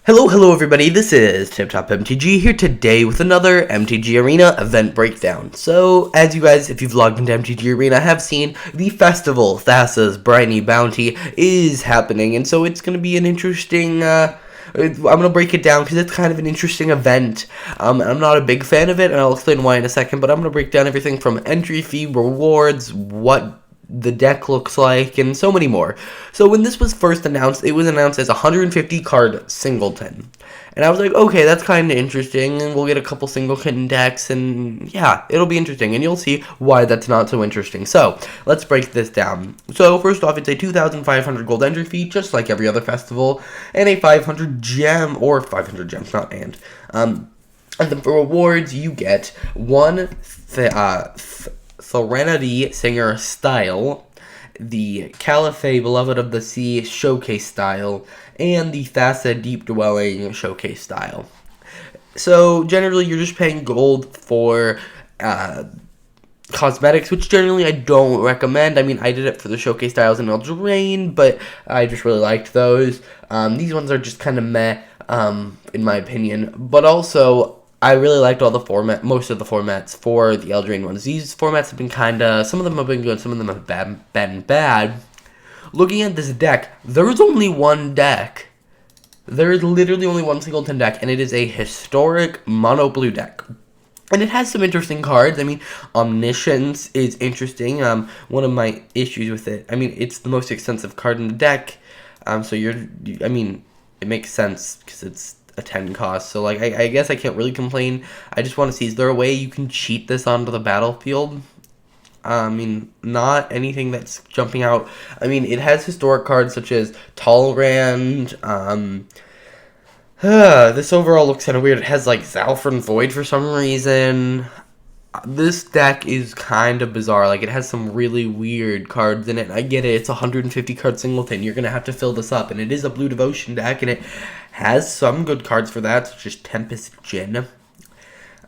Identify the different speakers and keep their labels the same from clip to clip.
Speaker 1: Hello everybody, this is TipTop MTG here today with another MTG Arena event breakdown. So, as you guys, if you've logged into MTG Arena, have seen, the festival, Thassa's Briny Bounty, is happening, and so it's going to be an interesting, I'm going to break it down because it's kind of an interesting event. I'm not a big fan of it, and I'll explain why in a second, but I'm going to break down everything from entry fee, rewards, what the deck looks like, and so many more. So when this was first announced, it was announced as 150 card Singleton. And I was like, okay, that's kind of interesting, and we'll get a couple Singleton decks, and yeah, it'll be interesting, and you'll see why that's not so interesting. So, let's break this down. So, first off, it's a 2,500 gold entry fee, just like every other festival, and a 500 gem, or 500 gems, not and. And then for rewards, you get one Serenity Singer style, the Caliphate Beloved of the Sea showcase style, and the Thassa Deep Dwelling showcase style. So generally you're just paying gold for cosmetics, which generally I don't recommend. I mean, I did it for the showcase styles in Eldraine, but I just really liked those. These ones are just kind of meh, in my opinion, but also I really liked most of the formats for the Eldraine ones. These formats have been some of them have been good, some of them have been bad. Looking at this deck, there's only one deck. There's literally only one Singleton deck, and it is a historic mono blue deck. And it has some interesting cards. I mean, Omniscience is interesting. One of my issues with it, I mean, it's the most expensive card in the deck. I mean, it makes sense because it's a 10 cost, so like I guess I can't really complain. I just want to see, is there a way you can cheat this onto the battlefield? I mean, not anything that's jumping out. I mean, it has historic cards such as Talrand. This overall looks kind of weird. It has like Zalfrin Void for some reason. This deck is kind of bizarre. Like, it has some really weird cards in it. I get it. It's a 150 card Singleton. You're going to have to fill this up. And it is a Blue Devotion deck. And it has some good cards for that, such as Tempest Djinn.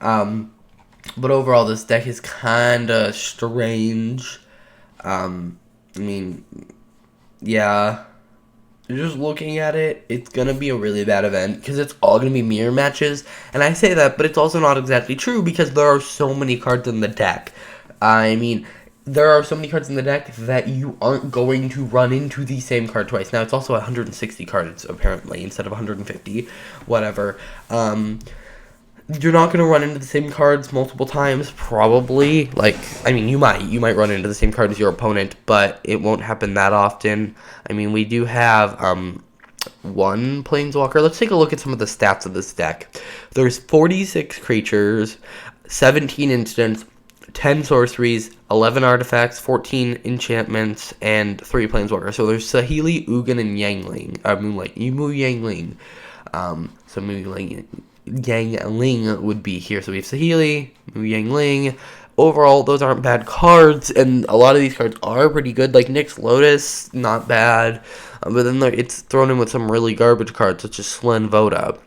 Speaker 1: But overall, this deck is kind of strange. I mean, yeah. Just looking at it, it's going to be a really bad event because it's all going to be mirror matches. And I say that, but it's also not exactly true because there are so many cards in the deck. I mean, there are so many cards in the deck that you aren't going to run into the same card twice. Now, it's also 160 cards, apparently, instead of 150. Whatever. You're not going to run into the same cards multiple times, probably. Like, I mean, you might run into the same card as your opponent, but it won't happen that often. I mean, we do have one Planeswalker. Let's take a look at some of the stats of this deck. There's 46 creatures, 17 instants, 10 sorceries, 11 artifacts, 14 enchantments, and 3 Planeswalkers. So there's Saheeli, Ugin, and Yangling. So Yangling would be here. So we have Saheeli, Yangling. Overall, those aren't bad cards, and a lot of these cards are pretty good. Like Nyx Lotus, not bad. But then it's thrown in with some really garbage cards, such as Slen Voda.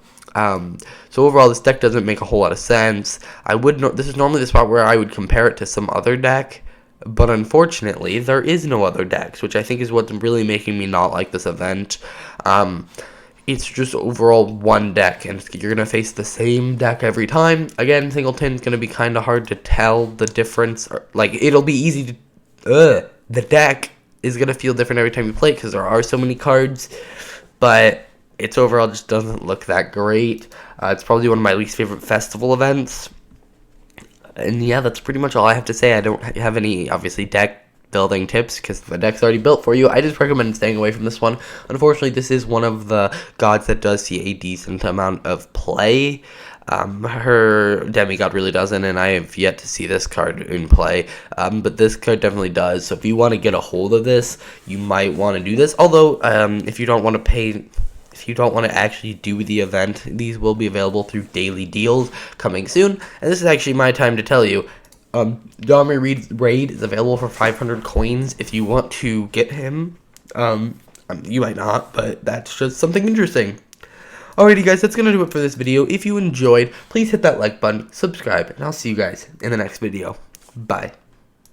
Speaker 1: So overall, this deck doesn't make a whole lot of sense. This is normally the spot where I would compare it to some other deck, but unfortunately, there is no other decks, which I think is what's really making me not like this event. It's just overall one deck, and you're going to face the same deck every time. Again, Singleton's going to be kind of hard to tell the difference. Like, it'll be easy to... the deck is going to feel different every time you play it, because there are so many cards, but it's overall just doesn't look that great. It's probably one of my least favorite festival events. And yeah, that's pretty much all I have to say. I don't have any, obviously, deck building tips because the deck's already built for you. I just recommend staying away from this one. Unfortunately, this is one of the gods that does see a decent amount of play. Her demigod really doesn't, and I have yet to see this card in play. But this card definitely does. So if you want to get a hold of this, you might want to do this. Although, if you don't want to actually do the event, these will be available through daily deals coming soon. And this is actually my time to tell you, Domri Reed's raid is available for 500 coins if you want to get him. You might not, but that's just something interesting. Alrighty guys, that's going to do it for this video. If you enjoyed, please hit that like button, subscribe, and I'll see you guys in the next video. Bye.